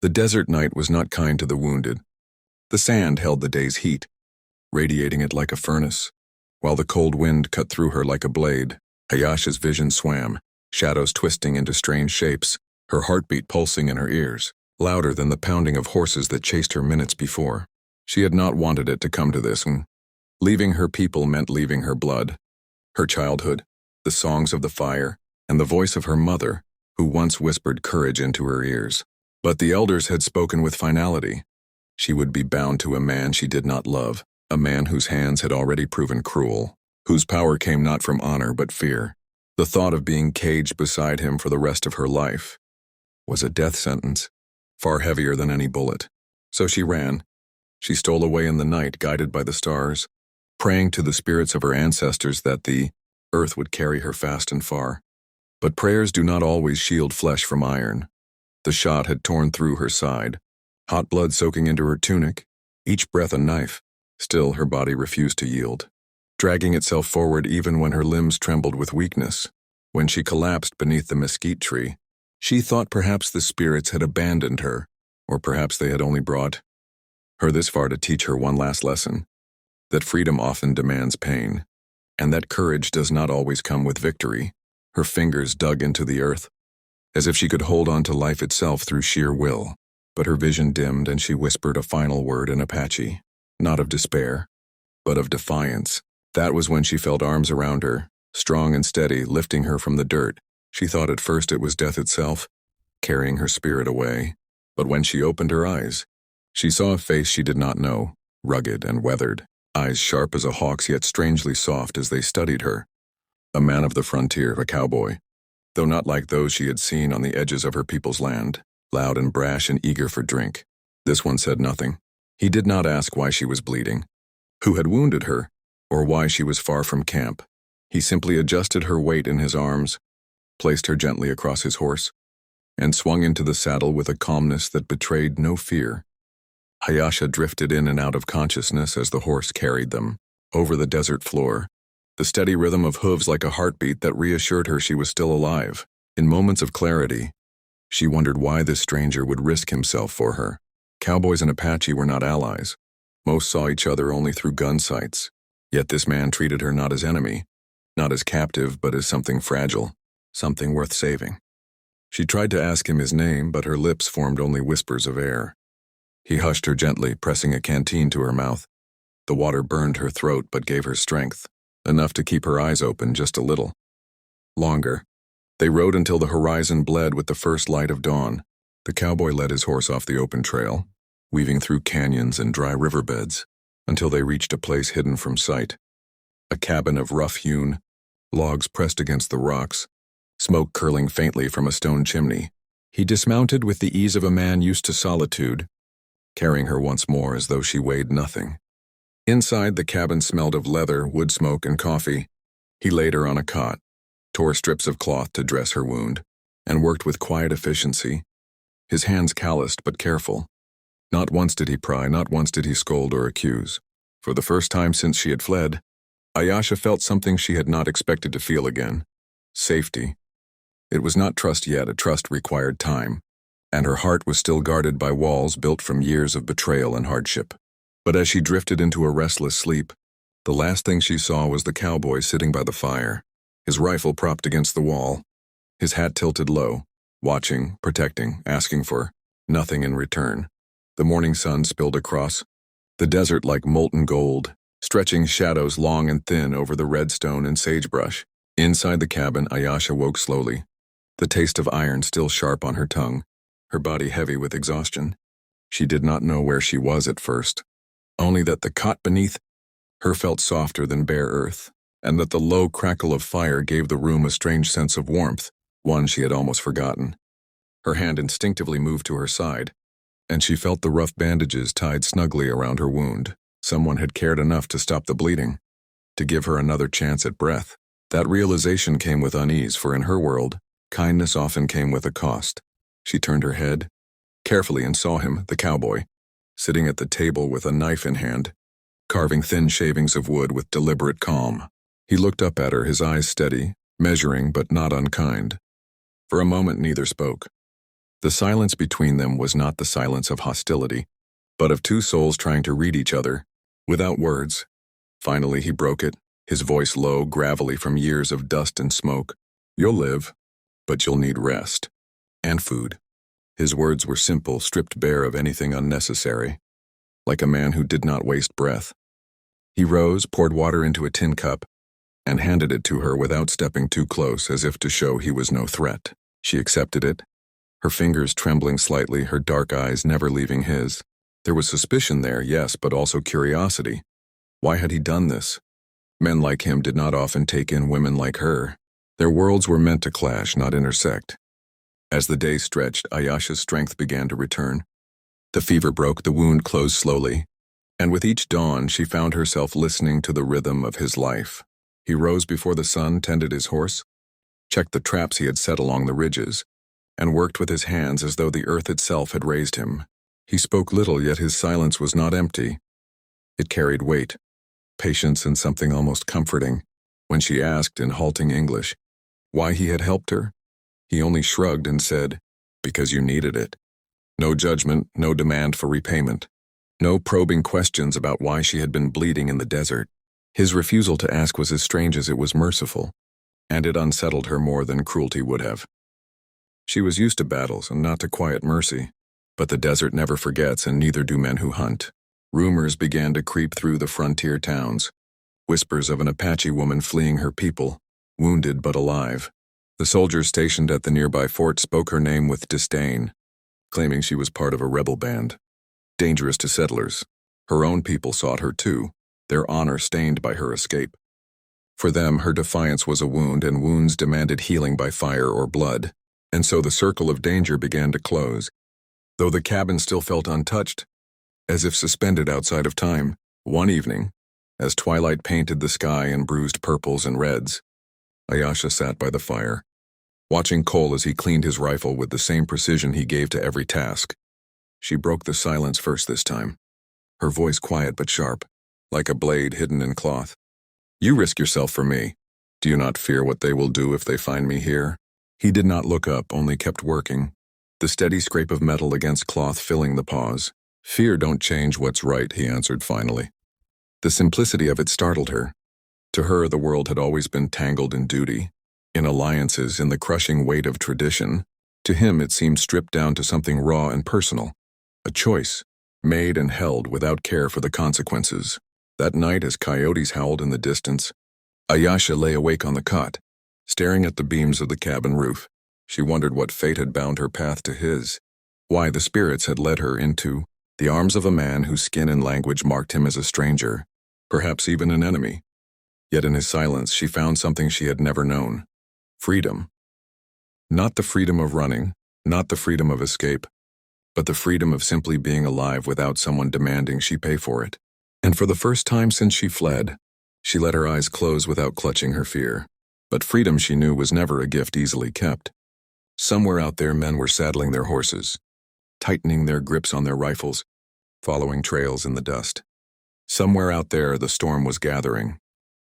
The desert night was not kind to the wounded. The sand held the day's heat, radiating it like a furnace, while the cold wind cut through her like a blade. Ayasha's vision swam, shadows twisting into strange shapes, her heartbeat pulsing in her ears, louder than the pounding of horses that chased her minutes before. She had not wanted it to come to this, and leaving her people meant leaving her blood, her childhood, the songs of the fire, and the voice of her mother, who once whispered courage into her ears. But the elders had spoken with finality. She would be bound to a man she did not love, a man whose hands had already proven cruel, whose power came not from honor but fear. The thought of being caged beside him for the rest of her life was a death sentence, far heavier than any bullet. So she ran. She stole away in the night, guided by the stars, praying to the spirits of her ancestors that the earth would carry her fast and far. But prayers do not always shield flesh from iron. The shot had torn through her side, hot blood soaking into her tunic, each breath a knife. Still, her body refused to yield, dragging itself forward even when her limbs trembled with weakness. When she collapsed beneath the mesquite tree, she thought perhaps the spirits had abandoned her, or perhaps they had only brought her this far to teach her one last lesson, that freedom often demands pain, and that courage does not always come with victory. Her fingers dug into the earth, as if she could hold on to life itself through sheer will. But her vision dimmed and she whispered a final word in Apache, not of despair, but of defiance. That was when she felt arms around her, strong and steady, lifting her from the dirt. She thought at first it was death itself, carrying her spirit away. But when she opened her eyes, she saw a face she did not know, rugged and weathered, eyes sharp as a hawk's yet strangely soft as they studied her. A man of the frontier, a cowboy, though not like those she had seen on the edges of her people's land, loud and brash and eager for drink. This one said nothing. He did not ask why she was bleeding, who had wounded her, or why she was far from camp. He simply adjusted her weight in his arms, placed her gently across his horse, and swung into the saddle with a calmness that betrayed no fear. Ayasha drifted in and out of consciousness as the horse carried them over the desert floor, the steady rhythm of hooves like a heartbeat that reassured her she was still alive. In moments of clarity, she wondered why this stranger would risk himself for her. Cowboys and Apache were not allies. Most saw each other only through gun sights. Yet this man treated her not as enemy, not as captive, but as something fragile, something worth saving. She tried to ask him his name, but her lips formed only whispers of air. He hushed her gently, pressing a canteen to her mouth. The water burned her throat but gave her strength, enough to keep her eyes open just a little. Longer. They rode until the horizon bled with the first light of dawn. The cowboy led his horse off the open trail, weaving through canyons and dry riverbeds, until they reached a place hidden from sight. A cabin of rough-hewn logs pressed against the rocks, smoke curling faintly from a stone chimney. He dismounted with the ease of a man used to solitude, carrying her once more as though she weighed nothing. Inside, the cabin smelled of leather, wood smoke, and coffee. He laid her on a cot, tore strips of cloth to dress her wound, and worked with quiet efficiency, his hands calloused but careful. Not once did he pry, not once did he scold or accuse. For the first time since she had fled, Ayasha felt something she had not expected to feel again: safety. It was not trust yet, a trust required time, and her heart was still guarded by walls built from years of betrayal and hardship. But as she drifted into a restless sleep, the last thing she saw was the cowboy sitting by the fire, his rifle propped against the wall, his hat tilted low, watching, protecting, asking for nothing in return. The morning sun spilled across the desert like molten gold, stretching shadows long and thin over the redstone and sagebrush. Inside the cabin, Ayasha woke slowly, the taste of iron still sharp on her tongue, her body heavy with exhaustion. She did not know where she was at first, only that the cot beneath her felt softer than bare earth, and that the low crackle of fire gave the room a strange sense of warmth, one she had almost forgotten. Her hand instinctively moved to her side, and she felt the rough bandages tied snugly around her wound. Someone had cared enough to stop the bleeding, to give her another chance at breath. That realization came with unease, for in her world, kindness often came with a cost. She turned her head carefully and saw him, the cowboy, sitting at the table with a knife in hand, carving thin shavings of wood with deliberate calm. He looked up at her, his eyes steady, measuring but not unkind. For a moment neither spoke. The silence between them was not the silence of hostility, but of two souls trying to read each other, without words. Finally he broke it, his voice low, gravelly from years of dust and smoke. "You'll live, but you'll need rest. And food." His words were simple, stripped bare of anything unnecessary, like a man who did not waste breath. He rose, poured water into a tin cup, and handed it to her without stepping too close, as if to show he was no threat. She accepted it, her fingers trembling slightly, her dark eyes never leaving his. There was suspicion there, yes, but also curiosity. Why had he done this? Men like him did not often take in women like her. Their worlds were meant to clash, not intersect. As the days stretched, Ayasha's strength began to return. The fever broke, the wound closed slowly, and with each dawn she found herself listening to the rhythm of his life. He rose before the sun, tended his horse, checked the traps he had set along the ridges, and worked with his hands as though the earth itself had raised him. He spoke little, yet his silence was not empty. It carried weight, patience, and something almost comforting. When she asked, in halting English, why he had helped her, he only shrugged and said, "Because you needed it." No judgment, no demand for repayment. No probing questions about why she had been bleeding in the desert. His refusal to ask was as strange as it was merciful, and it unsettled her more than cruelty would have. She was used to battles and not to quiet mercy, but the desert never forgets, and neither do men who hunt. Rumors began to creep through the frontier towns, whispers of an Apache woman fleeing her people, wounded but alive. The soldiers stationed at the nearby fort spoke her name with disdain, claiming she was part of a rebel band, dangerous to settlers. Her own people sought her too, their honor stained by her escape. For them, her defiance was a wound, and wounds demanded healing by fire or blood. And so the circle of danger began to close. Though the cabin still felt untouched, as if suspended outside of time, one evening, as twilight painted the sky in bruised purples and reds, Ayasha sat by the fire, watching Cole as he cleaned his rifle with the same precision he gave to every task. She broke the silence first this time, her voice quiet but sharp, like a blade hidden in cloth. "You risk yourself for me. Do you not fear what they will do if they find me here?" He did not look up, only kept working, the steady scrape of metal against cloth filling the pause. "Fear don't change what's right," he answered finally. The simplicity of it startled her. To her, the world had always been tangled in duty, in alliances, in the crushing weight of tradition. To him it seemed stripped down to something raw and personal, a choice, made and held without care for the consequences. That night, as coyotes howled in the distance, Ayasha lay awake on the cot, staring at the beams of the cabin roof. She wondered what fate had bound her path to his, why the spirits had led her into the arms of a man whose skin and language marked him as a stranger, perhaps even an enemy. Yet in his silence she found something she had never known: freedom. Not the freedom of running, not the freedom of escape, but the freedom of simply being alive without someone demanding she pay for it. And for the first time since she fled, she let her eyes close without clutching her fear. But freedom, she knew, was never a gift easily kept. Somewhere out there men were saddling their horses, tightening their grips on their rifles, following trails in the dust. Somewhere out there the storm was gathering,